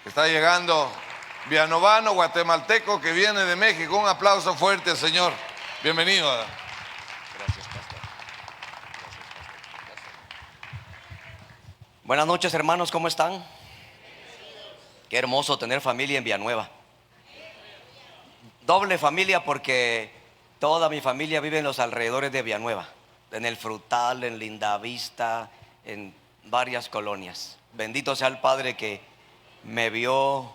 Está llegando villanovano, guatemalteco, que viene de México. Un aplauso fuerte al Señor. Bienvenido. Gracias, pastor. Buenas noches, hermanos, ¿cómo están? Qué hermoso tener familia en Villanueva. Doble familia porque toda mi familia vive en los alrededores de Villanueva, en el Frutal, en Lindavista, en varias colonias. Bendito sea el Padre que me vio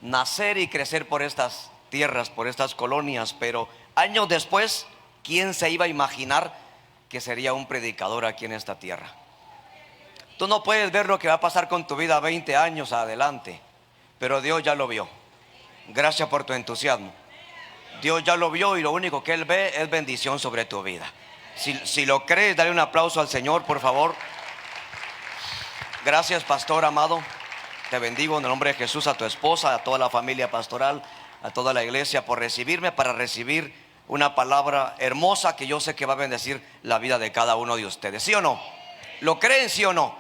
nacer y crecer por estas tierras, por estas colonias. Pero años después, ¿quién se iba a imaginar que sería un predicador aquí en esta tierra? Tú no puedes ver lo que va a pasar con tu vida 20 años adelante, pero Dios ya lo vio. Gracias por tu entusiasmo. Dios ya lo vio y lo único que Él ve es bendición sobre tu vida. Si lo crees, dale un aplauso al Señor, por favor. Gracias, pastor amado. Te bendigo en el nombre de Jesús, a tu esposa, a toda la familia pastoral, a toda la iglesia, por recibirme, para recibir una palabra hermosa que yo sé que va a bendecir la vida de cada uno de ustedes. ¿Sí o no? ¿Lo creen, sí o no?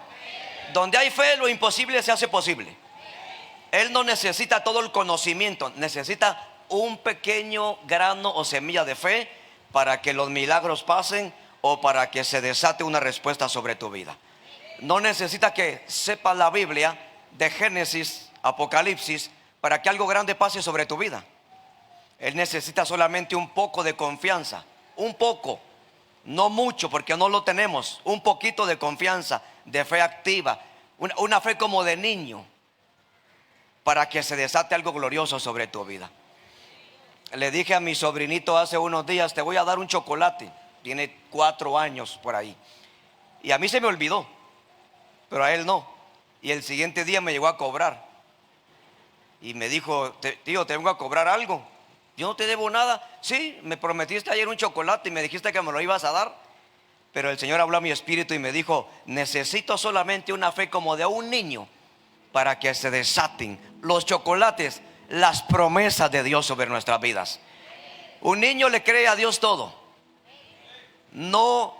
Donde hay fe, lo imposible se hace posible. Él no necesita todo el conocimiento, necesita un pequeño grano o semilla de fe para que los milagros pasen o para que se desate una respuesta sobre tu vida. No necesita que sepas la Biblia de Génesis, Apocalipsis, para que algo grande pase sobre tu vida. Él necesita solamente un poco de confianza, un poco, no mucho porque no lo tenemos, un poquito de confianza, de fe activa, una fe como de niño, para que se desate algo glorioso sobre tu vida. Le dije a mi sobrinito hace unos días: te voy a dar un chocolate. Tiene 4 años por ahí. Y a mí se me olvidó, pero a él no. Y el siguiente día me llegó a cobrar. Y me dijo: tío, te vengo a cobrar algo. Yo no te debo nada. Sí, me prometiste ayer un chocolate y me dijiste que me lo ibas a dar. Pero el Señor habló a mi espíritu y me dijo: necesito solamente una fe como de un niño para que se desaten los chocolates, las promesas de Dios sobre nuestras vidas. Un niño le cree a Dios todo. No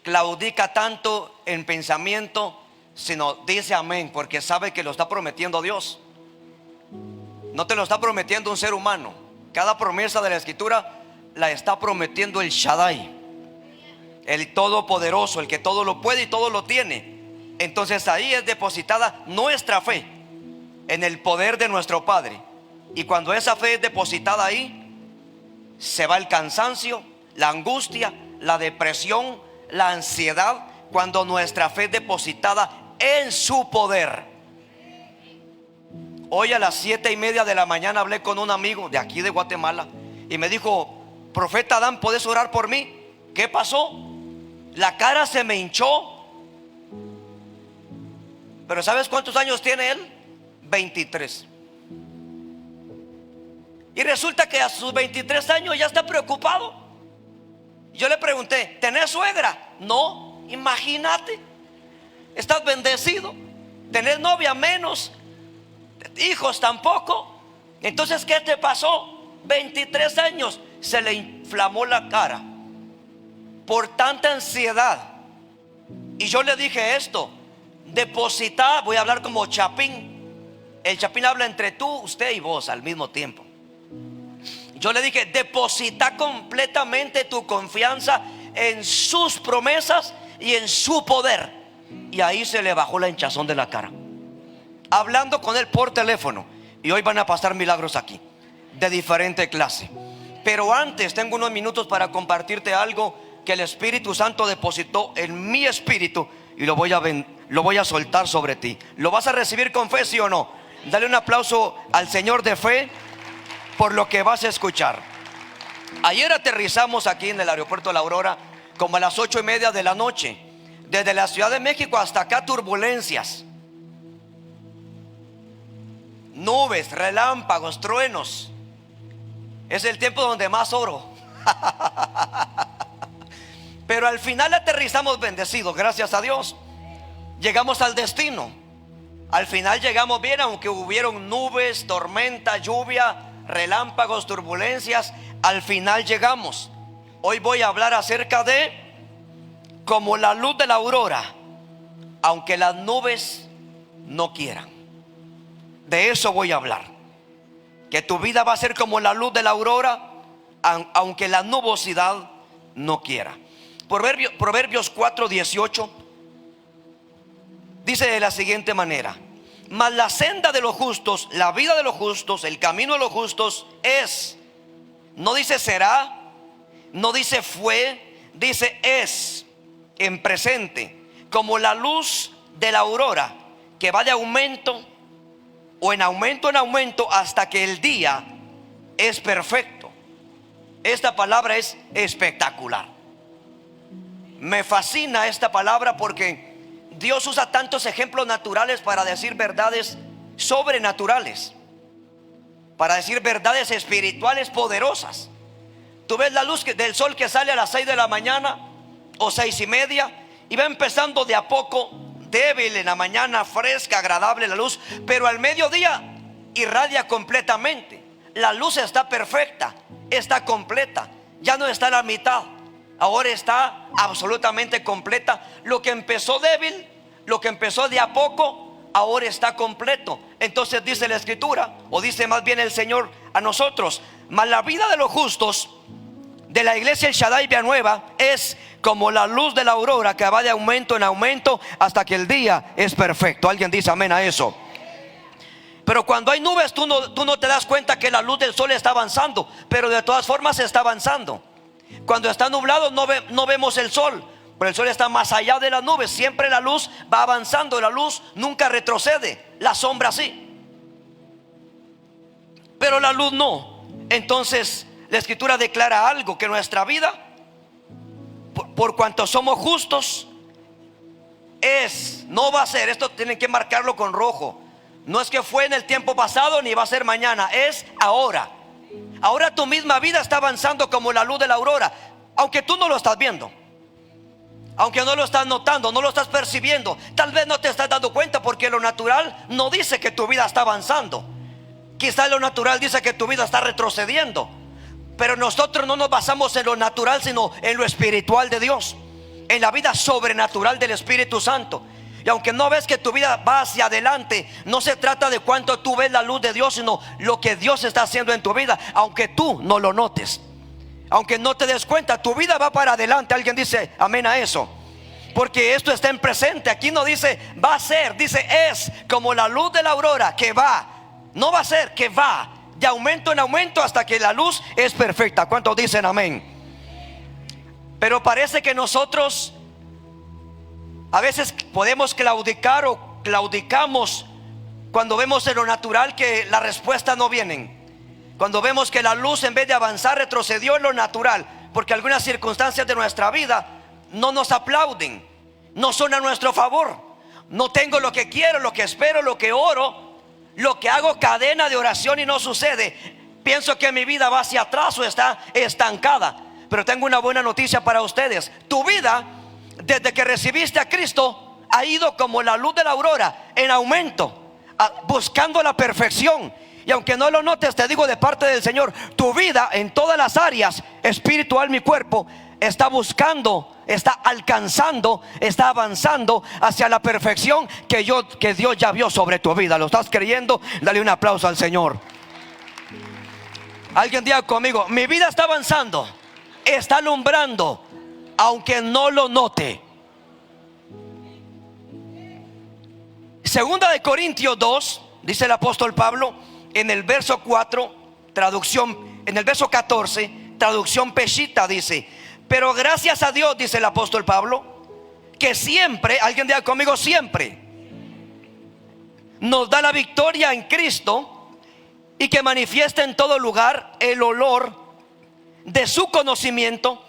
claudica tanto en pensamiento, sino dice amén, porque sabe que lo está prometiendo Dios. No te lo está prometiendo un ser humano. Cada promesa de la Escritura la está prometiendo el Shaddai, el Todopoderoso, el que todo lo puede y todo lo tiene. Entonces ahí es depositada nuestra fe en el poder de nuestro Padre. Y cuando esa fe es depositada ahí, se va el cansancio, la angustia, la depresión, la ansiedad, cuando nuestra fe es depositada en su poder. Hoy a las 7:30 de la mañana hablé con un amigo de aquí de Guatemala y me dijo: profeta Adán, ¿puedes orar por mí? ¿Qué pasó? La cara se me hinchó. Pero ¿sabes cuántos años tiene él? 23. Y resulta que a sus 23 años ya está preocupado. Yo le pregunté: ¿tenés suegra? No, imagínate. ¿Estás bendecido? ¿Tenés novia? Menos. ¿Hijos? Tampoco. Entonces, ¿qué te pasó? 23 años. Se le inflamó la cara por tanta ansiedad. Y yo le dije esto: deposita, voy a hablar como Chapín. El Chapín habla entre tú, usted y vos al mismo tiempo. Yo le dije: deposita completamente tu confianza en sus promesas y en su poder. Y ahí se le bajó la hinchazón de la cara, hablando con él por teléfono. Y hoy van a pasar milagros aquí de diferente clase. Pero antes tengo unos minutos para compartirte algo que el Espíritu Santo depositó en mi espíritu y lo voy a soltar sobre ti. ¿Lo vas a recibir con fe, sí o no? Dale un aplauso al Señor de fe por lo que vas a escuchar. Ayer aterrizamos aquí en el aeropuerto La Aurora como a las 8:30 de la noche. Desde la Ciudad de México hasta acá, turbulencias, nubes, relámpagos, truenos. Es el tiempo donde más oro. Pero al final aterrizamos bendecidos, gracias a Dios. Llegamos al destino. Al final llegamos bien, aunque hubieron nubes, tormenta, lluvia, relámpagos, turbulencias. Al final llegamos. Hoy voy a hablar acerca de como la luz de la aurora. Aunque las nubes no quieran. De eso voy a hablar. Que tu vida va a ser como la luz de la aurora, aunque la nubosidad no quiera. Proverbios 4:18 dice de la siguiente manera: mas la senda de los justos, la vida de los justos, el camino de los justos es, no dice será, no dice fue, dice es, en presente, como la luz de la aurora, que va de aumento o en aumento hasta que el día es perfecto. Esta palabra es espectacular. Me fascina esta palabra porque Dios usa tantos ejemplos naturales para decir verdades sobrenaturales, para decir verdades espirituales poderosas. Tú ves la luz del sol que sale a las 6 de la mañana o 6:30 y va empezando de a poco, débil en la mañana, fresca, agradable la luz, pero al mediodía irradia completamente. La luz está perfecta, está completa, ya no está a la mitad, ahora está absolutamente completa. Lo que empezó débil, lo que empezó de a poco, ahora está completo. Entonces dice la escritura, o dice más bien el Señor a nosotros: mas la vida de los justos, de la iglesia El Shaddai Villanueva, es como la luz de la aurora, que va de aumento en aumento hasta que el día es perfecto. ¿Alguien dice amén a eso? Pero cuando hay nubes, tú no te das cuenta que la luz del sol está avanzando, pero de todas formas está avanzando. Cuando está nublado no vemos el sol, pero el sol está más allá de las nubes. Siempre la luz va avanzando, la luz nunca retrocede, la sombra sí, pero la luz no. Entonces la escritura declara algo, que nuestra vida, por cuanto somos justos, no va a ser, esto tienen que marcarlo con rojo, no es que fue en el tiempo pasado ni va a ser mañana, es ahora. Ahora tu misma vida está avanzando como la luz de la aurora, aunque tú no lo estás viendo, aunque no lo estás notando, no lo estás percibiendo. Tal vez no te estás dando cuenta porque lo natural no dice que tu vida está avanzando. Quizá lo natural dice que tu vida está retrocediendo. Pero nosotros no nos basamos en lo natural, sino en lo espiritual de Dios, en la vida sobrenatural del Espíritu Santo. Y aunque no ves que tu vida va hacia adelante, no se trata de cuánto tú ves la luz de Dios, sino lo que Dios está haciendo en tu vida, aunque tú no lo notes, aunque no te des cuenta, tu vida va para adelante. Alguien dice amén a eso, porque esto está en presente. Aquí no dice va a ser, dice es como la luz de la aurora, que va, no va a ser, que va de aumento en aumento hasta que la luz es perfecta. ¿Cuántos dicen amén? Pero parece que nosotros a veces podemos claudicar o claudicamos cuando vemos en lo natural que las respuestas no vienen, cuando vemos que la luz, en vez de avanzar, retrocedió en lo natural, porque algunas circunstancias de nuestra vida no nos aplauden, no son a nuestro favor. No tengo lo que quiero, lo que espero, lo que oro, lo que hago cadena de oración y no sucede. Pienso que mi vida va hacia atrás o está estancada. Pero tengo una buena noticia para ustedes: tu vida, desde que recibiste a Cristo, ha ido como la luz de la aurora, en aumento, buscando la perfección. Y aunque no lo notes, te digo de parte del Señor, tu vida en todas las áreas, espiritual, mi cuerpo, está buscando, está alcanzando, está avanzando hacia la perfección que Dios ya vio sobre tu vida. ¿Lo estás creyendo? Dale un aplauso al Señor. Alguien diga conmigo: mi vida está avanzando, está alumbrando, aunque no lo note. Segunda de Corintios 2, dice el apóstol Pablo, en el verso 4, traducción, en el verso 14, traducción Peshitta, dice: pero gracias a Dios, dice el apóstol Pablo, que siempre, alguien diga conmigo, siempre nos da la victoria en Cristo, y que manifiesta en todo lugar el olor de su conocimiento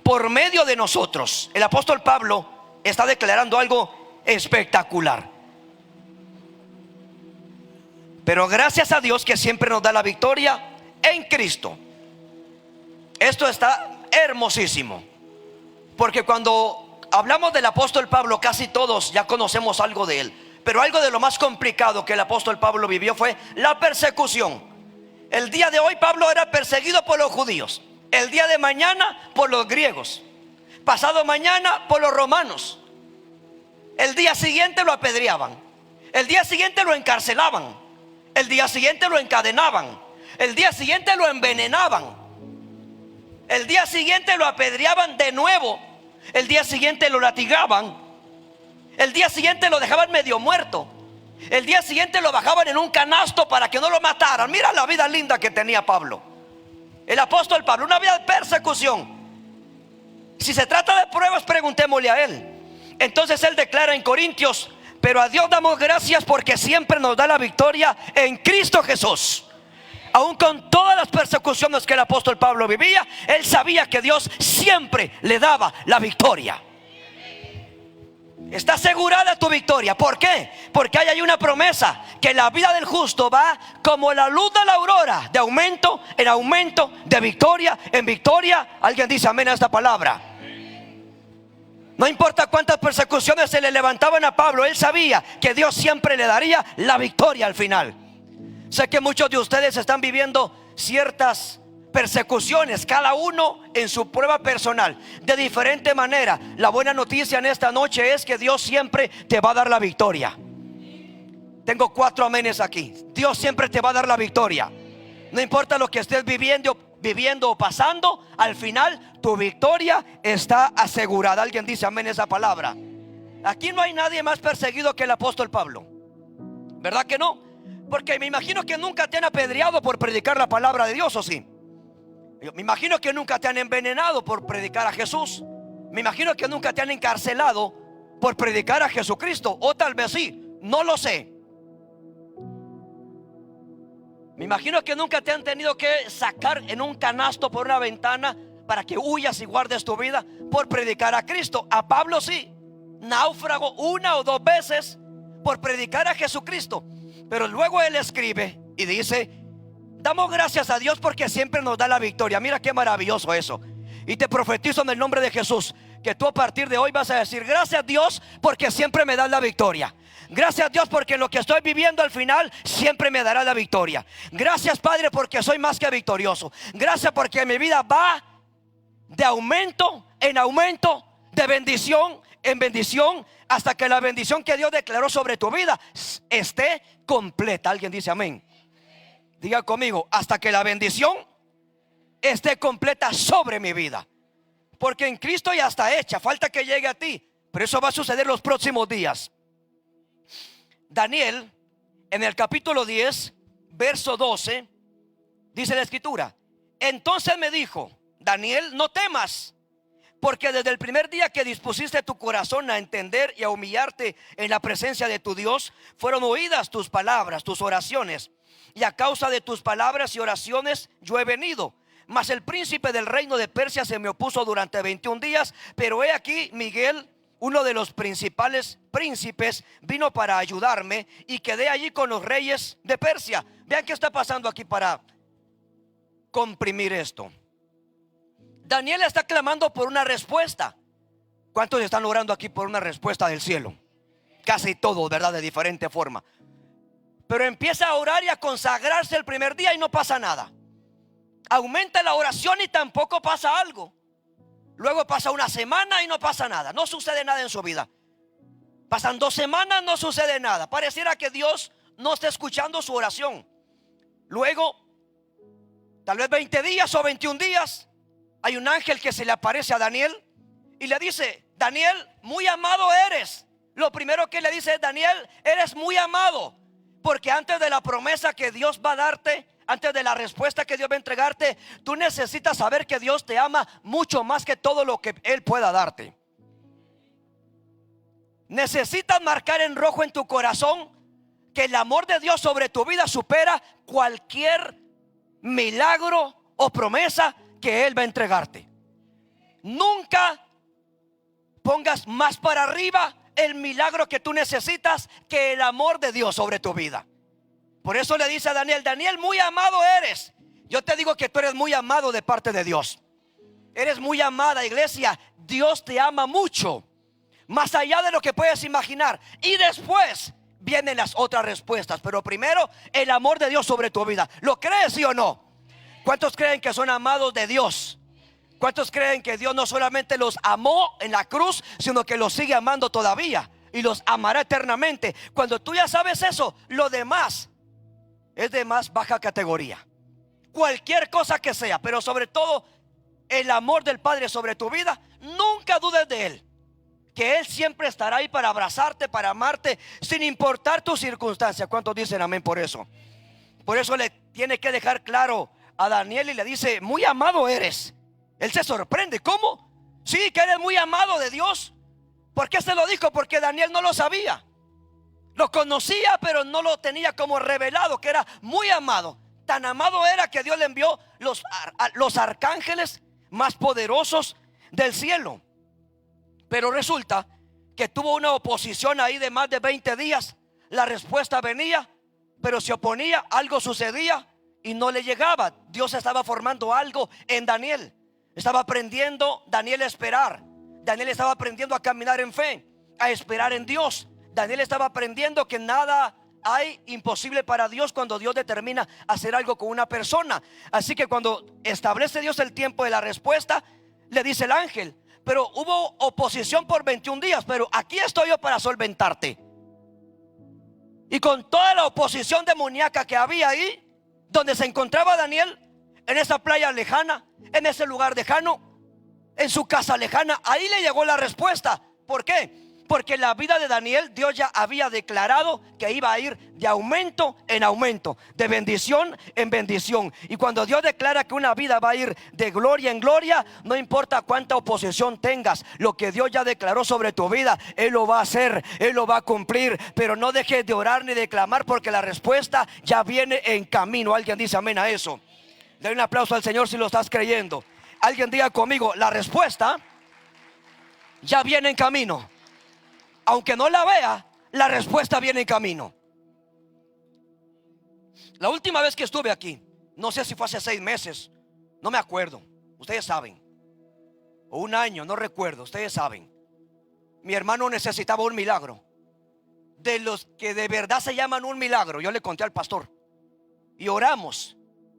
por medio de nosotros. El apóstol Pablo está declarando algo espectacular. Pero gracias a Dios que siempre nos da la victoria en Cristo. Esto está hermosísimo, porque cuando hablamos del apóstol Pablo, casi todos ya conocemos algo de él. Pero algo de lo más complicado que el apóstol Pablo vivió fue la persecución. El día de hoy Pablo era perseguido por los judíos, el día de mañana por los griegos, pasado mañana por los romanos, el día siguiente lo apedreaban, El día siguiente lo encarcelaban. El día siguiente lo encadenaban. El día siguiente lo envenenaban. El día siguiente lo apedreaban de nuevo. El día siguiente lo latigaban. El día siguiente lo dejaban medio muerto. El día siguiente lo bajaban en un canasto para que no lo mataran. Mira la vida linda que tenía Pablo, el apóstol Pablo, una vida de persecución. Si se trata de pruebas, preguntémosle a él. Entonces él declara en Corintios: pero a Dios damos gracias porque siempre nos da la victoria en Cristo Jesús. Aún con todas las persecuciones que el apóstol Pablo vivía, él sabía que Dios siempre le daba la victoria. Está asegurada tu victoria. ¿Por qué? Porque hay una promesa, que la vida del justo va como la luz de la aurora, de aumento en aumento, de victoria en victoria. Alguien dice amén a esta palabra. No importa cuántas persecuciones se le levantaban a Pablo, él sabía que Dios siempre le daría la victoria al final. Sé que muchos de ustedes están viviendo ciertas persecuciones, cada uno en su prueba personal, de diferente manera. La buena noticia en esta noche es que Dios siempre te va a dar la victoria. Tengo 4 amenes aquí. Dios siempre te va a dar la victoria. No importa lo que estés viviendo o pasando, al final tu victoria está asegurada. Alguien dice amén esa palabra. Aquí no hay nadie más perseguido que el apóstol Pablo, ¿verdad que no? Porque me imagino que nunca te han apedreado por predicar la palabra de Dios, ¿o sí? Me imagino que nunca te han envenenado por predicar a Jesús. Me imagino que nunca te han encarcelado por predicar a Jesucristo. O tal vez sí, no lo sé. Me imagino que nunca te han tenido que sacar en un canasto por una ventana para que huyas y guardes tu vida por predicar a Cristo. A Pablo sí, náufrago 1 o 2 veces por predicar a Jesucristo. Pero luego él escribe y dice: damos gracias a Dios porque siempre nos da la victoria. Mira qué maravilloso eso. Y te profetizo en el nombre de Jesús que tú a partir de hoy vas a decir: gracias Dios porque siempre me das la victoria. Gracias Dios porque en lo que estoy viviendo al final siempre me dará la victoria. Gracias Padre porque soy más que victorioso. Gracias porque mi vida va de aumento en aumento, de bendición en bendición, hasta que la bendición que Dios declaró sobre tu vida esté completa. Alguien dice amén. Diga conmigo: hasta que la bendición esté completa sobre mi vida. Porque en Cristo ya está hecha, falta que llegue a ti, pero eso va a suceder los próximos días. Daniel, en el capítulo 10, verso 12, dice la escritura: entonces me dijo: Daniel, no temas, porque desde el primer día que dispusiste tu corazón a entender y a humillarte en la presencia de tu Dios, fueron oídas tus palabras, tus oraciones, y a causa de tus palabras y oraciones yo he venido. Mas el príncipe del reino de Persia se me opuso durante 21 días. Pero he aquí, Miguel, uno de los principales príncipes, vino para ayudarme, y quedé allí con los reyes de Persia. Vean qué está pasando aquí para comprimir esto. Daniel está clamando por una respuesta. ¿Cuántos están orando aquí por una respuesta del cielo? Casi todos, ¿verdad? De diferente forma. Pero empieza a orar y a consagrarse el primer día y no pasa nada. Aumenta la oración y tampoco pasa algo. Luego pasa una semana y no pasa nada. No sucede nada en su vida. Pasan 2 semanas, no sucede nada. Pareciera que Dios no está escuchando su oración. Luego, tal vez 20 días o 21 días, hay un ángel que se le aparece a Daniel y le dice: Daniel, muy amado eres. Lo primero que le dice es: Daniel, eres muy amado. Porque antes de la promesa que Dios va a darte, antes de la respuesta que Dios va a entregarte, tú necesitas saber que Dios te ama mucho más que todo lo que Él pueda darte. Necesitas marcar en rojo en tu corazón que el amor de Dios sobre tu vida supera cualquier milagro o promesa que Él va a entregarte. Nunca pongas más para arriba el milagro que tú necesitas que el amor de Dios sobre tu vida. Por eso le dice a Daniel: Daniel, muy amado eres. Yo te digo que tú eres muy amado de parte de Dios. Eres muy amada, iglesia. Dios te ama mucho, más allá de lo que puedes imaginar. Y después vienen las otras respuestas, pero primero el amor de Dios sobre tu vida. ¿Lo crees, sí o no? ¿Cuántos creen que son amados de Dios? ¿Cuántos creen que Dios no solamente los amó en la cruz, sino que los sigue amando todavía? y los amará eternamente. Cuando tú ya sabes eso, lo demás es de más baja categoría. Cualquier cosa que sea, pero sobre todo el amor del Padre sobre tu vida, nunca dudes de Él. Que Él siempre estará ahí para abrazarte, para amarte, sin importar tus circunstancias. ¿Cuántos dicen amén por eso? Por eso le tiene que dejar claro a Daniel y le dice: muy amado eres. Él se sorprende. ¿Cómo? Sí, que eres muy amado de Dios. ¿Por qué se lo dijo? Porque Daniel no lo sabía. Lo conocía, pero no lo tenía como revelado, que era muy amado. Tan amado era que Dios le envió los arcángeles más poderosos del cielo. Pero resulta que tuvo una oposición ahí de más de 20 días. La respuesta venía, pero se oponía, algo sucedía y no le llegaba. Dios estaba formando algo en Daniel. Estaba aprendiendo Daniel a esperar. Daniel estaba aprendiendo a caminar en fe, a esperar en Dios. Daniel estaba aprendiendo que nada hay imposible para Dios cuando Dios determina hacer algo con una persona. Así que cuando establece Dios el tiempo de la respuesta, le dice el ángel: pero hubo oposición por 21 días, pero aquí estoy yo para solventarte. Y con toda la oposición demoníaca que había ahí, donde se encontraba Daniel, en esa playa lejana, en ese lugar lejano, en su casa lejana, ahí le llegó la respuesta. ¿Por qué? Porque la vida de Daniel, Dios ya había declarado que iba a ir de aumento en aumento, de bendición en bendición. Y cuando Dios declara que una vida va a ir de gloria en gloria, no importa cuánta oposición tengas, lo que Dios ya declaró sobre tu vida, Él lo va a hacer, Él lo va a cumplir. Pero no dejes de orar ni de clamar, porque la respuesta ya viene en camino. Alguien dice amén a eso. Dale un aplauso al Señor si lo estás creyendo. Alguien diga conmigo: la respuesta ya viene en camino. Aunque no la vea, la respuesta viene en camino. La última vez que estuve aquí, no sé si fue hace 6 meses, no me acuerdo, ustedes saben, o un año, no recuerdo, ustedes saben. Mi hermano necesitaba un milagro, de los que de verdad se llaman un milagro. Yo le conté al pastor y oramos,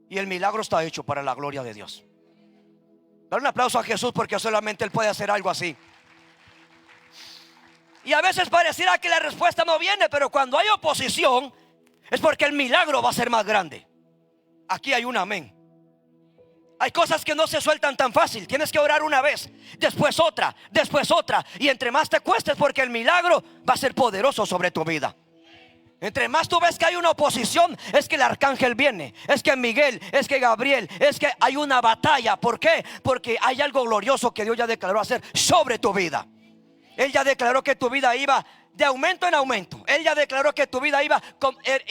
y el milagro está hecho para la gloria de Dios. Dale un aplauso a Jesús, porque solamente Él puede hacer algo así. Y a veces pareciera que la respuesta no viene, pero cuando hay oposición es porque el milagro va a ser más grande. Aquí hay un amén. Hay cosas que no se sueltan tan fácil. Tienes que orar una vez, después otra, y entre más te cuestes, porque el milagro va a ser poderoso sobre tu vida. Entre más tú ves que hay una oposición, es que el arcángel viene, es que Miguel, es que Gabriel, es que hay una batalla. ¿Por qué? Porque hay algo glorioso que Dios ya declaró hacer sobre tu vida. Él ya declaró que tu vida iba de aumento en aumento. Él ya declaró que tu vida iba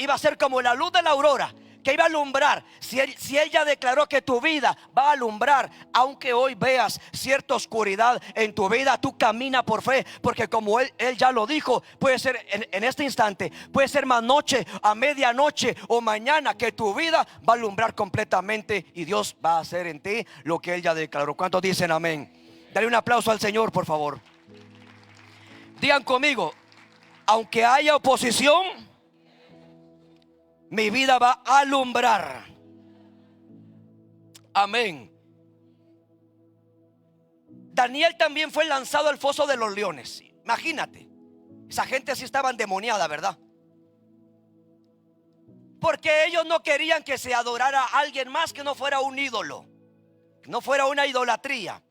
a ser como la luz de la aurora, que iba a alumbrar. Si él ya declaró que tu vida va a alumbrar, aunque hoy veas cierta oscuridad en tu vida, tú camina por fe, porque como él ya lo dijo, puede ser en este instante, puede ser más noche, a medianoche o mañana, que tu vida va a alumbrar completamente y Dios va a hacer en ti lo que Él ya declaró. ¿Cuántos dicen amén? Dale un aplauso al Señor, por favor. Digan conmigo: aunque haya oposición, mi vida va a alumbrar. Amén. Daniel también fue lanzado al foso de los leones. Imagínate, esa gente sí estaba endemoniada, ¿verdad? Porque ellos no querían que se adorara a alguien más que no fuera un ídolo, que no fuera una idolatría.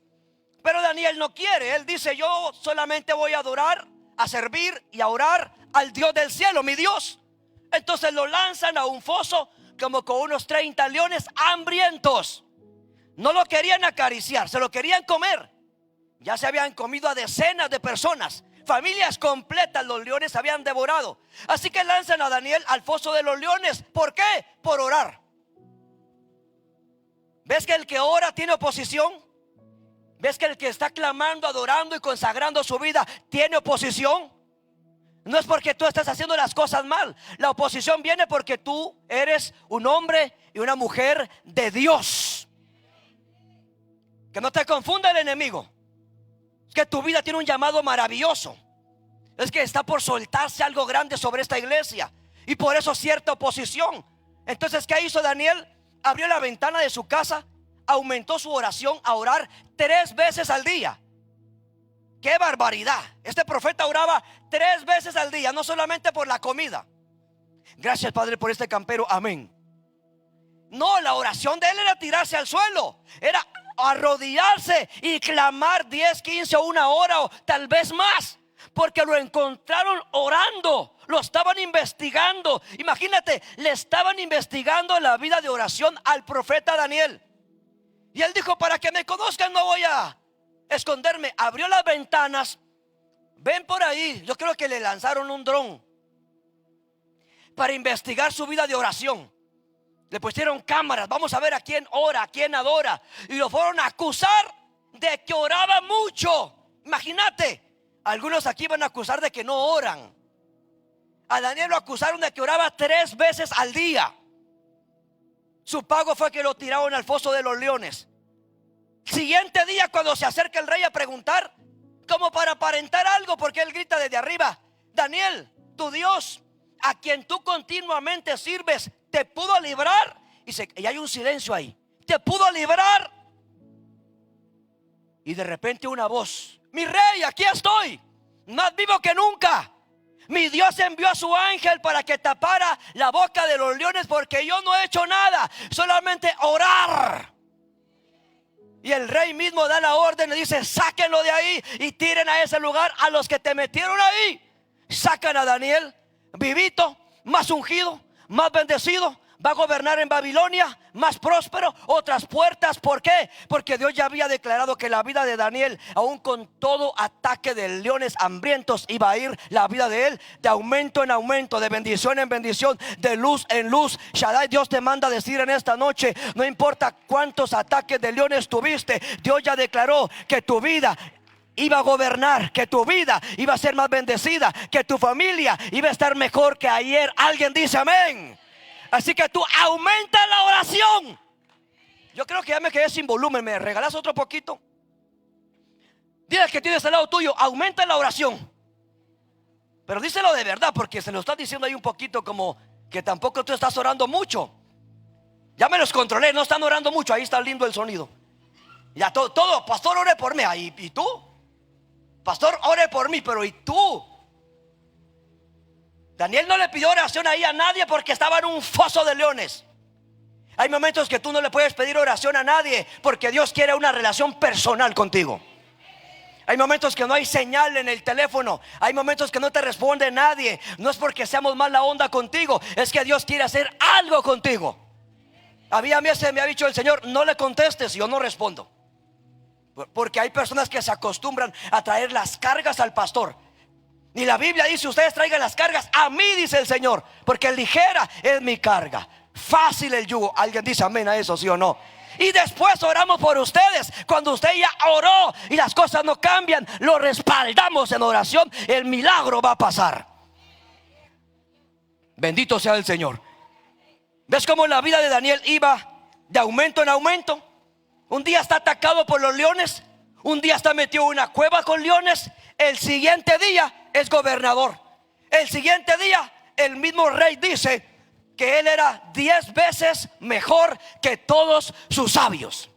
Pero Daniel no quiere. Él dice: yo solamente voy a adorar, a servir y a orar al Dios del cielo, mi Dios. Entonces lo lanzan a un foso como con unos 30 leones hambrientos. No lo querían acariciar, se lo querían comer. Ya se habían comido a decenas de personas, familias completas, los leones habían devorado. Así que lanzan a Daniel al foso de los leones. ¿Por qué? Por orar. ¿Ves que el que ora tiene oposición? ¿Ves que el que está clamando, adorando y consagrando su vida tiene oposición? No es porque tú estás haciendo las cosas mal. La oposición viene porque tú eres un hombre y una mujer de Dios. Que no te confunda el enemigo. Es que tu vida tiene un llamado maravilloso. Es que está por soltarse algo grande sobre esta iglesia, y por eso cierta oposición. Entonces, ¿qué hizo Daniel? Abrió la ventana de su casa, aumentó su oración a orar 3 veces al día. ¡Qué barbaridad! Este profeta oraba 3 veces al día, no solamente por la comida. Gracias, Padre, por este campero, amén. No, la oración de él era tirarse al suelo, era arrodillarse y clamar 10, 15 o 1 hora o tal vez más, porque lo encontraron orando, lo estaban investigando. Imagínate, le estaban investigando la vida de oración al profeta Daniel. Y él dijo: para que me conozcan no voy a esconderme. Abrió las ventanas. Ven por ahí. Yo creo que le lanzaron un dron para investigar su vida de oración. Le pusieron cámaras. Vamos a ver a quién ora, a quién adora. Y lo fueron a acusar de que oraba mucho. Imagínate, algunos aquí van a acusar de que no oran. A Daniel lo acusaron de que oraba 3 veces al día. Su pago fue que lo tiraron al foso de los leones. Siguiente día, cuando se acerca el rey a preguntar, como para aparentar algo, porque él grita desde arriba: Daniel, tu Dios, a quien tú continuamente sirves, ¿te pudo librar? Y hay un silencio ahí. ¿Te pudo librar? Y de repente una voz: mi rey, aquí estoy, más vivo que nunca. Mi Dios envió a su ángel para que tapara la boca de los leones, porque yo no he hecho nada, solamente orar. Y el rey mismo da la orden y dice: sáquenlo de ahí y tiren a ese lugar a los que te metieron ahí. Sacan a Daniel, vivito, más ungido, más bendecido. Va a gobernar en Babilonia, más próspero, otras puertas. ¿Por qué? Porque Dios ya había declarado que la vida de Daniel, aún con todo ataque de leones hambrientos, iba a ir la vida de él de aumento en aumento, de bendición en bendición, de luz en luz. Shaddai, Dios te manda a decir en esta noche: no importa cuántos ataques de leones tuviste, Dios ya declaró que tu vida iba a gobernar, que tu vida iba a ser más bendecida, que tu familia iba a estar mejor que ayer. Alguien dice amén. Así que tú aumenta la oración. Yo creo que ya me quedé sin volumen. ¿Me regalas otro poquito? Dile al que tienes al lado tuyo: aumenta la oración. Pero díselo de verdad, porque se lo estás diciendo ahí un poquito como que tampoco tú estás orando mucho. Ya me los controlé, no están orando mucho. Ahí está lindo el sonido. Ya todo, pastor, ore por mí. Ahí, ¿y tú? Pastor, ore por mí. Pero ¿y tú? Daniel no le pidió oración ahí a nadie porque estaba en un foso de leones. Hay momentos que tú no le puedes pedir oración a nadie porque Dios quiere una relación personal contigo. Hay momentos que no hay señal en el teléfono. Hay momentos que no te responde nadie. No es porque seamos mala onda contigo, es que Dios quiere hacer algo contigo. A mí se me ha dicho el Señor: no le contestes, yo no respondo. Porque hay personas que se acostumbran a traer las cargas al pastor. Y la Biblia dice: ustedes traigan las cargas a mí, dice el Señor, porque ligera es mi carga, fácil el yugo. ¿Alguien dice amén a eso, sí o no? Y después oramos por ustedes. Cuando usted ya oró y las cosas no cambian, lo respaldamos en oración. El milagro va a pasar. Bendito sea el Señor. ¿Ves cómo la vida de Daniel iba de aumento en aumento? Un día está atacado por los leones, un día está metido en una cueva con leones. El siguiente día es gobernador. El siguiente día el mismo rey dice que él era 10 veces mejor que todos sus sabios.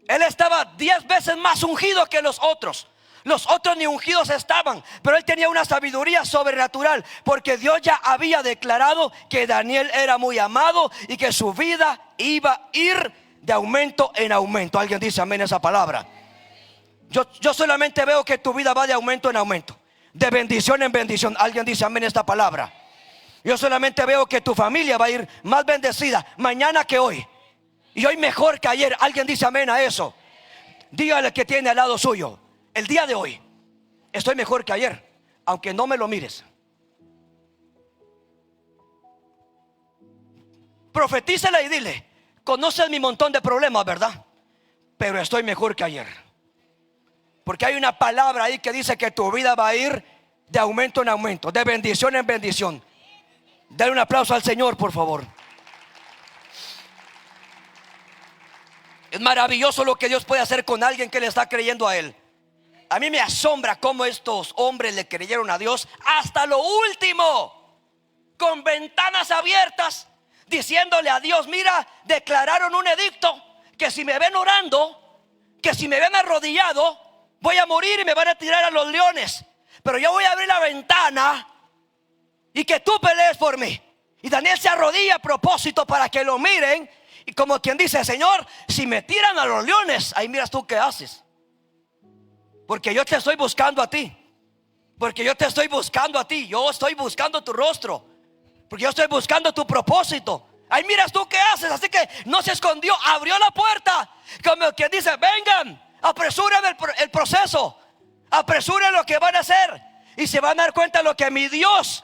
Él estaba 10 veces más ungido que los otros. Los otros ni ungidos estaban, pero él tenía una sabiduría sobrenatural, porque Dios ya había declarado que Daniel era muy amado y que su vida iba a ir de aumento en aumento. Alguien dice amén a esa palabra. Yo solamente veo que tu vida va de aumento en aumento, de bendición en bendición. Alguien dice amén a esta palabra. Yo solamente veo que tu familia va a ir más bendecida mañana que hoy, y hoy mejor que ayer. Alguien dice amén a eso. Dígale que tiene al lado suyo: el día de hoy estoy mejor que ayer, aunque no me lo mires. Profetícele y dile: conoces mi montón de problemas, ¿verdad? Pero estoy mejor que ayer. Porque hay una palabra ahí que dice que tu vida va a ir de aumento en aumento, de bendición en bendición. Dale un aplauso al Señor, por favor. Es maravilloso lo que Dios puede hacer con alguien que le está creyendo a Él. A mí me asombra cómo estos hombres le creyeron a Dios hasta lo último, con ventanas abiertas, diciéndole a Dios: mira, declararon un edicto que si me ven orando, que si me ven arrodillado, voy a morir y me van a tirar a los leones, pero yo voy a abrir la ventana y que tú pelees por mí. Y Daniel se arrodilla a propósito para que lo miren. Y como quien dice: Señor, si me tiran a los leones, ahí miras tú qué haces. Porque yo te estoy buscando a ti. Porque yo te estoy buscando a ti. Yo estoy buscando tu rostro. Porque yo estoy buscando tu propósito. Ahí miras tú qué haces. Así que no se escondió, abrió la puerta. Como quien dice: vengan, apresuren el proceso, apresuren lo que van a hacer. Y se van a dar cuenta de lo que mi Dios,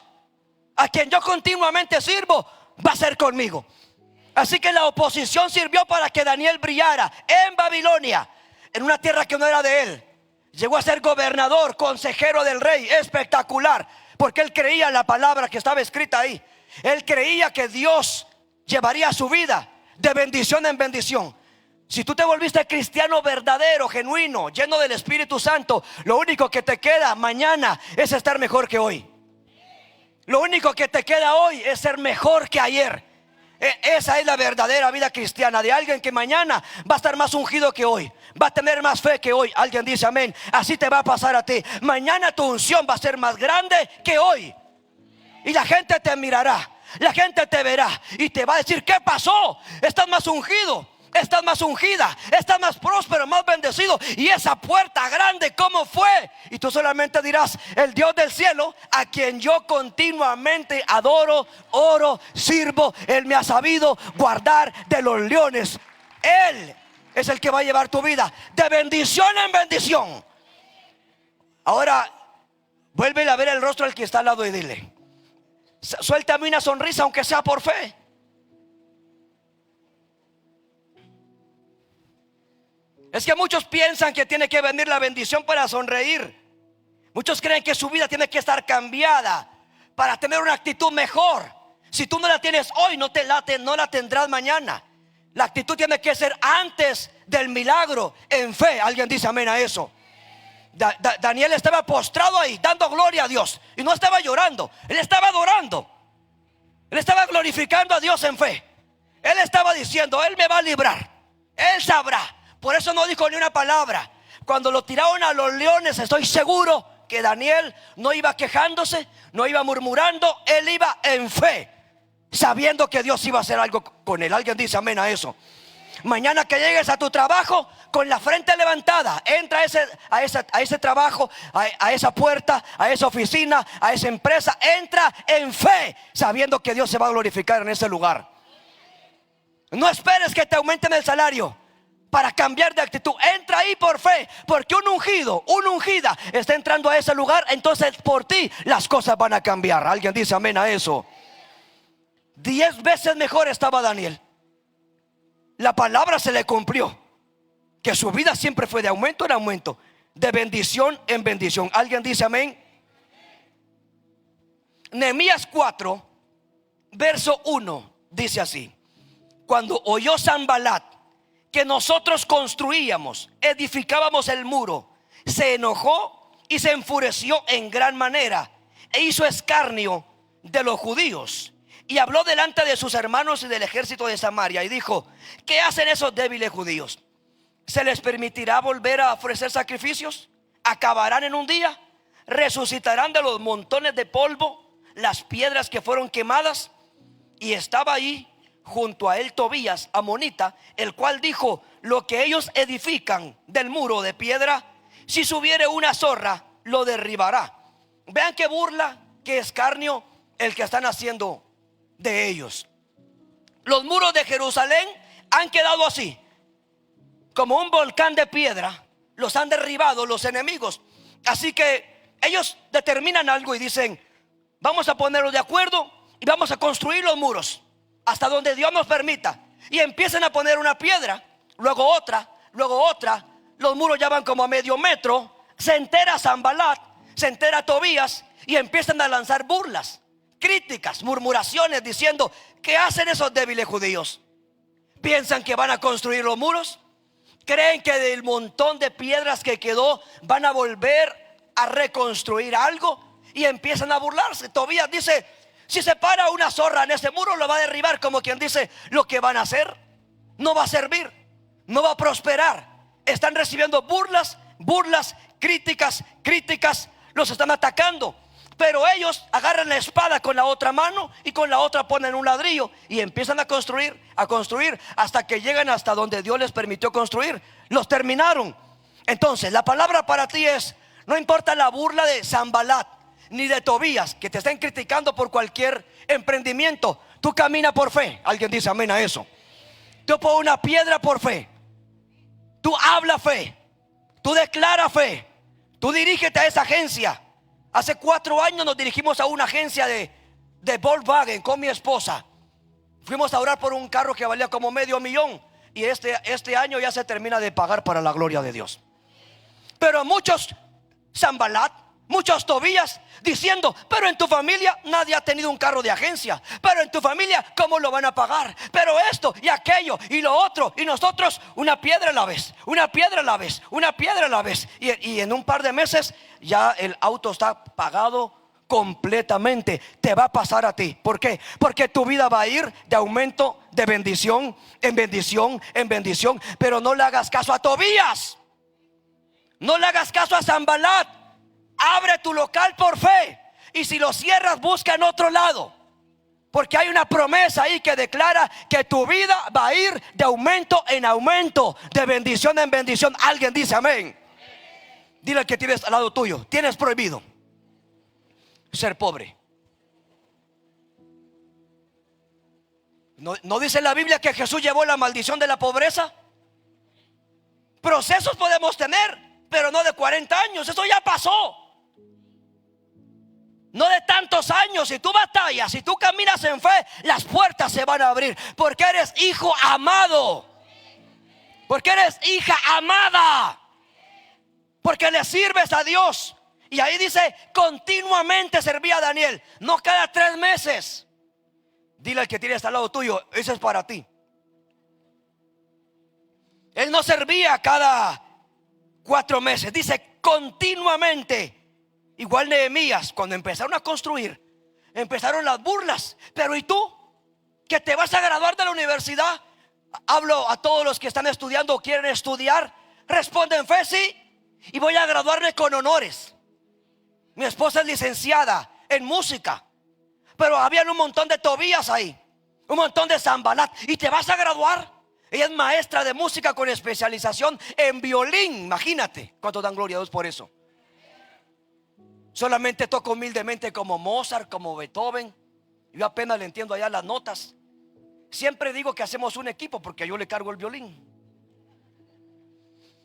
a quien yo continuamente sirvo, va a hacer conmigo. Así que la oposición sirvió para que Daniel brillara en Babilonia, en una tierra que no era de él. Llegó a ser gobernador, consejero del rey. Espectacular, porque él creía en la palabra que estaba escrita ahí. Él creía que Dios llevaría su vida de bendición en bendición. Si tú te volviste cristiano verdadero, genuino, lleno del Espíritu Santo, lo único que te queda mañana es estar mejor que hoy. Lo único que te queda hoy es ser mejor que ayer. Esa es la verdadera vida cristiana, de alguien que mañana va a estar más ungido que hoy, va a tener más fe que hoy. Alguien dice amén. Así te va a pasar a ti. Mañana tu unción va a ser más grande que hoy. Y la gente te mirará, la gente te verá y te va a decir: ¿qué pasó? Estás más ungido, estás más ungida, estás más próspero, más bendecido. Y esa puerta grande, ¿cómo fue? Y tú solamente dirás: el Dios del cielo, a quien yo continuamente adoro, oro, sirvo, Él me ha sabido guardar de los leones. Él es el que va a llevar tu vida de bendición en bendición. Ahora, vuélvele a ver el rostro al que está al lado y dile: suéltame una sonrisa, aunque sea por fe. Es que muchos piensan que tiene que venir la bendición para sonreír. Muchos creen que su vida tiene que estar cambiada para tener una actitud mejor. Si tú no la tienes hoy, no la tendrás mañana. La actitud tiene que ser antes del milagro, en fe. Alguien dice amén a eso. Daniel estaba postrado ahí, dando gloria a Dios. Y no estaba llorando, él estaba adorando. Él estaba glorificando a Dios en fe. Él estaba diciendo: Él me va a librar, Él sabrá. Por eso no dijo ni una palabra. Cuando lo tiraron a los leones, estoy seguro que Daniel no iba quejándose, no iba murmurando. Él iba en fe, sabiendo que Dios iba a hacer algo con él. Alguien dice amén a eso. Mañana que llegues a tu trabajo con la frente levantada, entra a ese trabajo, a esa puerta, a esa oficina, a esa empresa. Entra en fe, sabiendo que Dios se va a glorificar en ese lugar. No esperes que te aumenten el salario para cambiar de actitud. Entra ahí por fe, porque un ungido, una ungida está entrando a ese lugar. Entonces por ti las cosas van a cambiar. Alguien dice amén a eso. 10 veces mejor estaba Daniel. La palabra se le cumplió, que su vida siempre fue de aumento en aumento, de bendición en bendición. Alguien dice amén. Nehemías 4 verso 1 dice así: cuando oyó Sanbalat que nosotros construíamos, edificábamos el muro, se enojó y se enfureció en gran manera e hizo escarnio de los judíos. Y habló delante de sus hermanos y del ejército de Samaria y dijo: ¿qué hacen esos débiles judíos? ¿Se les permitirá volver a ofrecer sacrificios? ¿Acabarán en un día? ¿Resucitarán de los montones de polvo las piedras que fueron quemadas? Y estaba ahí junto a él Tobías, amonita, el cual dijo: lo que ellos edifican del muro de piedra, si subiere una zorra, lo derribará. Vean qué burla, qué escarnio el que están haciendo de ellos. Los muros de Jerusalén han quedado así, como un volcán de piedra. Los han derribado los enemigos. Así que ellos determinan algo y dicen: vamos a ponerlos de acuerdo y vamos a construir los muros hasta donde Dios nos permita. Y empiezan a poner una piedra, luego otra, luego otra. Los muros ya van como a medio metro. Se entera Sanbalat, se entera Tobías y empiezan a lanzar burlas, críticas, murmuraciones, diciendo: ¿qué hacen esos débiles judíos? ¿Piensan que van a construir los muros? ¿Creen que del montón de piedras que quedó van a volver a reconstruir algo? Y empiezan a burlarse. Tobías dice: si se para una zorra en ese muro, lo va a derribar. Como quien dice: lo que van a hacer no va a servir, no va a prosperar. Están recibiendo burlas, críticas los están atacando. Pero ellos agarran la espada con la otra mano y con la otra ponen un ladrillo y empiezan a construir hasta que llegan hasta donde Dios les permitió construir. Los terminaron. Entonces la palabra para ti es: no importa la burla de Sanbalat ni de Tobías, que te estén criticando por cualquier emprendimiento, tú camina por fe. Alguien dice amén a eso. Tú pon una piedra por fe. Tú habla fe. Tú declara fe. Tú dirígete a esa agencia. Hace 4 años nos dirigimos a una agencia de Volkswagen con mi esposa. Fuimos a orar por un carro que valía como $500,000. Y este año ya se termina de pagar para la gloria de Dios. Pero muchos Sanbalat, muchos Tobías diciendo: pero en tu familia nadie ha tenido un carro de agencia. Pero en tu familia, ¿cómo lo van a pagar? Pero esto y aquello y lo otro. Y nosotros, una piedra a la vez, una piedra a la vez, una piedra a la vez. Y en un par de meses ya el auto está pagado completamente. Te va a pasar a ti. ¿Por qué? Porque tu vida va a ir de aumento, de bendición en bendición en bendición. Pero no le hagas caso a Tobías. No le hagas caso a Sanbalat. Abre tu local por fe. Y si lo cierras, busca en otro lado. Porque hay una promesa ahí que declara que tu vida va a ir de aumento en aumento, de bendición en bendición. Alguien dice amén. Dile al que tienes al lado tuyo: tienes prohibido ser pobre. ¿No dice la Biblia que Jesús llevó la maldición de la pobreza? Procesos podemos tener, pero no de 40 años. Eso ya pasó. No de tantos años. Si tú batallas, si tú caminas en fe, las puertas se van a abrir. Porque eres hijo amado. Porque eres hija amada. Porque le sirves a Dios. Y ahí dice: continuamente servía a Daniel, no cada 3 meses. Dile al que tienes al lado tuyo: eso es para ti. Él no servía cada 4 meses. Dice continuamente. Igual Nehemías, cuando empezaron a construir, empezaron las burlas. Pero ¿y tú? ¿Que te vas a graduar de la universidad? Hablo a todos los que están estudiando o quieren estudiar. Responden fe, sí. Y voy a graduarme con honores. Mi esposa es licenciada en música. Pero habían un montón de Tobías ahí, un montón de Sanbalat. ¿Y te vas a graduar? Ella es maestra de música con especialización en violín. Imagínate cuánto dan gloria a Dios por eso. Solamente toco humildemente como Mozart, como Beethoven. Yo apenas le entiendo allá las notas. Siempre digo que hacemos un equipo porque yo le cargo el violín.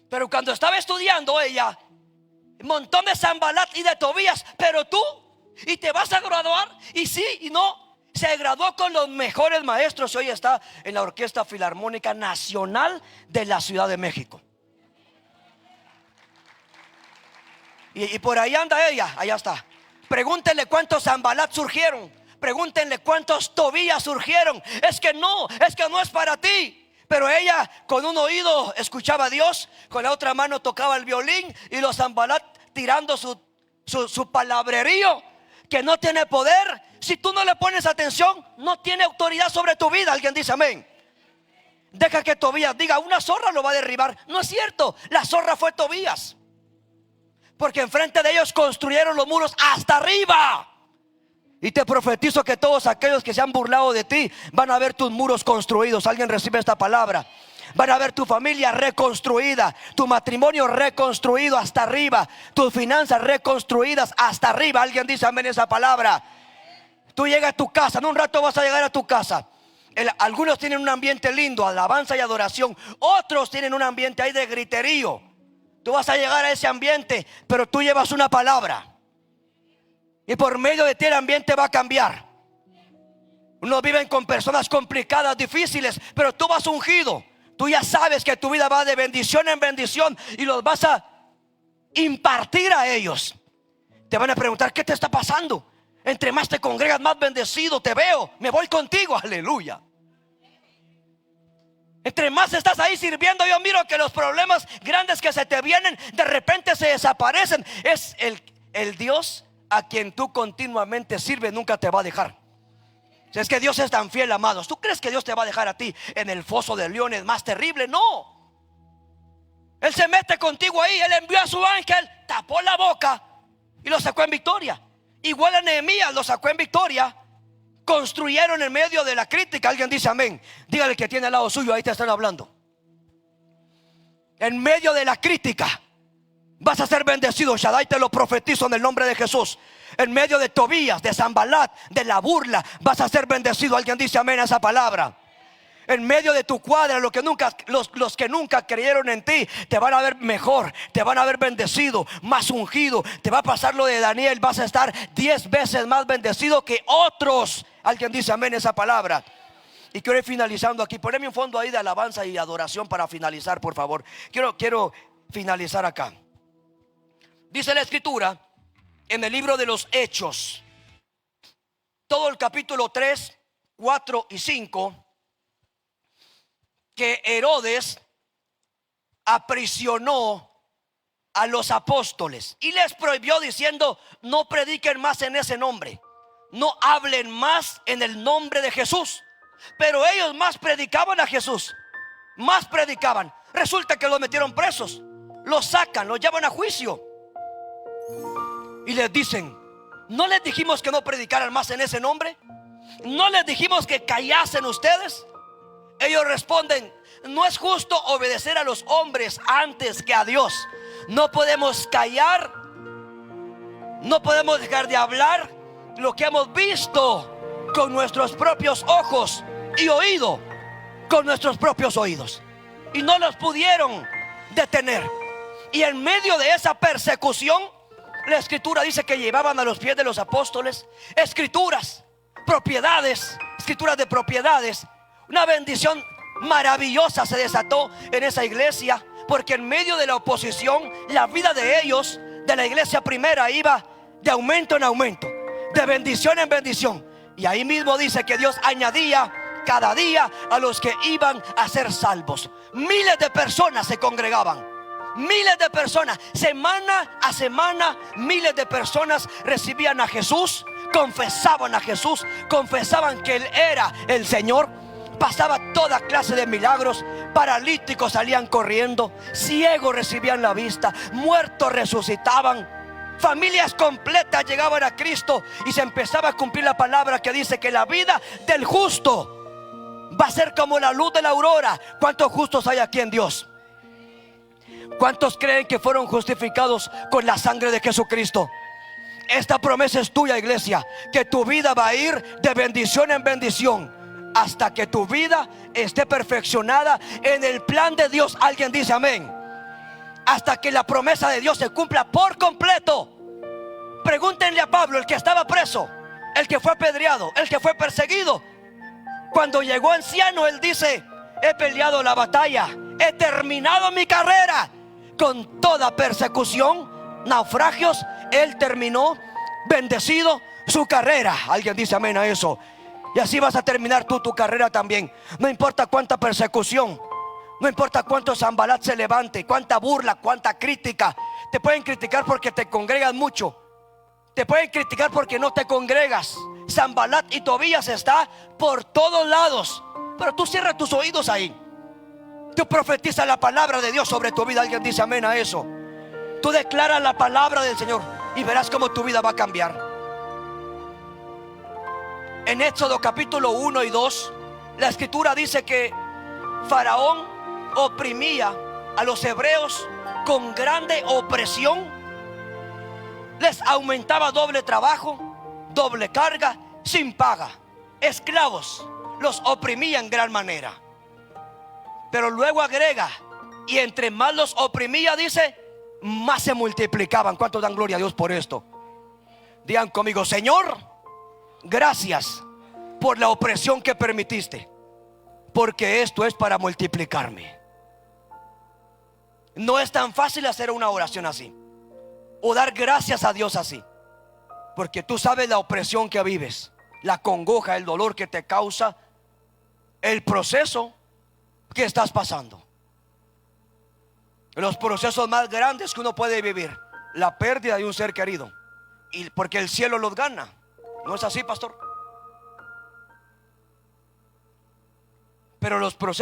Pero cuando estaba estudiando ella, un montón de Sanbalat y de Tobías. Pero tú, ¿y te vas a graduar? Y sí y no. Se graduó con los mejores maestros y hoy está en la Orquesta Filarmónica Nacional de la Ciudad de México. Y por ahí anda ella, allá está. Pregúntenle cuántos Sanbalat surgieron. Pregúntenle cuántos Tobías surgieron. Es que no es para ti. Pero ella con un oído escuchaba a Dios, con la otra mano tocaba el violín. Y los Sanbalat tirando su palabrerío, que no tiene poder. Si tú no le pones atención, no tiene autoridad sobre tu vida. Alguien dice amén. Deja que Tobías diga: una zorra lo va a derribar. No es cierto, la zorra fue Tobías. Porque enfrente de ellos construyeron los muros hasta arriba. Y te profetizo que todos aquellos que se han burlado de ti van a ver tus muros construidos. Alguien recibe esta palabra. Van a ver tu familia reconstruida, tu matrimonio reconstruido hasta arriba, tus finanzas reconstruidas hasta arriba. Alguien dice amén esa palabra. Tú llegas a tu casa, en un rato vas a llegar a tu casa. Algunos tienen un ambiente lindo, alabanza y adoración. Otros tienen un ambiente ahí de griterío. Tú vas a llegar a ese ambiente, pero tú llevas una palabra. Y por medio de ti el ambiente va a cambiar. Unos viven con personas complicadas, difíciles, pero tú vas ungido. Tú ya sabes que tu vida va de bendición en bendición y los vas a impartir a ellos. Te van a preguntar: ¿qué te está pasando? Entre más te congregas, más bendecido te veo. Me voy contigo, aleluya. Entre más estás ahí sirviendo, yo miro que los problemas grandes que se te vienen de repente se desaparecen. Es el Dios a quien tú continuamente sirves, nunca te va a dejar. Es que Dios es tan fiel, amados. ¿Tú crees que Dios te va a dejar a ti en el foso de leones más terrible? No. Él se mete contigo ahí. Él envió a su ángel, tapó la boca y lo sacó en victoria. Igual a Nehemías lo sacó en victoria. Construyeron en medio de la crítica. Alguien dice amén. Dígale que tiene al lado suyo, ahí te están hablando. En medio de la crítica vas a ser bendecido. Shaddai, te lo profetizo en el nombre de Jesús. En medio de Tobías, de Sanbalat, de la burla, vas a ser bendecido. Alguien dice amén a esa palabra. En medio de tu cuadra, los que nunca creyeron en ti, te van a ver mejor, te van a ver bendecido, más ungido. Te va a pasar lo de Daniel, vas a estar 10 veces más bendecido que otros. Alguien dice amén esa palabra. Y quiero ir finalizando aquí. Poneme un fondo ahí de alabanza y adoración para finalizar, por favor. Quiero finalizar acá. Dice la escritura en el libro de los Hechos, todo el capítulo 3, 4 y 5, que Herodes aprisionó a los apóstoles y les prohibió diciendo: no prediquen más en ese nombre, no hablen más en el nombre de Jesús. Pero ellos más predicaban a Jesús, más predicaban. Resulta que los metieron presos, los sacan, los llevan a juicio y les dicen: ¿no les dijimos que no predicaran más en ese nombre? ¿No les dijimos que callasen ustedes? Ellos responden: no es justo obedecer a los hombres antes que a Dios. No podemos callar, no podemos dejar de hablar lo que hemos visto con nuestros propios ojos y oído con nuestros propios oídos. Y no los pudieron detener. Y en medio de esa persecución, la escritura dice que llevaban a los pies de los apóstoles escrituras, propiedades, escrituras de propiedades. Una bendición maravillosa se desató en esa iglesia, porque en medio de la oposición, la vida de ellos, de la iglesia primera, iba de aumento en aumento, de bendición en bendición. Y ahí mismo dice que Dios añadía cada día a los que iban a ser salvos. Miles de personas se congregaban, miles de personas, semana a semana, miles de personas recibían a Jesús, confesaban a Jesús, confesaban que Él era el Señor. Pasaba toda clase de milagros. Paralíticos salían corriendo, ciegos recibían la vista, muertos resucitaban, familias completas llegaban a Cristo. Y se empezaba a cumplir la palabra que dice que la vida del justo va a ser como la luz de la aurora. ¿Cuántos justos hay aquí en Dios? ¿Cuántos creen que fueron justificados con la sangre de Jesucristo? Esta promesa es tuya, iglesia, que tu vida va a ir de bendición en bendición hasta que tu vida esté perfeccionada en el plan de Dios. Alguien dice amén. Hasta que la promesa de Dios se cumpla por completo. Pregúntenle a Pablo, el que estaba preso, el que fue apedreado, el que fue perseguido. Cuando llegó anciano, él dice: he peleado la batalla, he terminado mi carrera. Con toda persecución, naufragios, él terminó bendecido su carrera. Alguien dice amén a eso. Y así vas a terminar tú tu carrera también. No importa cuánta persecución, no importa cuánto Sanbalat se levante, cuánta burla, cuánta crítica. Te pueden criticar porque te congregas mucho, te pueden criticar porque no te congregas. Sanbalat y Tobías está por todos lados, pero tú cierra tus oídos ahí. Tú profetizas la palabra de Dios sobre tu vida. Alguien dice amén a eso. Tú declaras la palabra del Señor y verás cómo tu vida va a cambiar. En Éxodo capítulo 1 y 2, la escritura dice que Faraón oprimía a los hebreos con grande opresión. Les aumentaba doble trabajo, doble carga, sin paga. Esclavos, los oprimía en gran manera. Pero luego agrega: y entre más los oprimía, dice, más se multiplicaban. ¿Cuántos dan gloria a Dios por esto? Digan conmigo: Señor, gracias por la opresión que permitiste, porque esto es para multiplicarme. No es tan fácil hacer una oración así o dar gracias a Dios así, porque tú sabes la opresión que vives, la congoja, el dolor que te causa, el proceso que estás pasando. Los procesos más grandes que uno puede vivir: la pérdida de un ser querido, y porque el cielo los gana. ¿No es así, pastor? Pero los procesos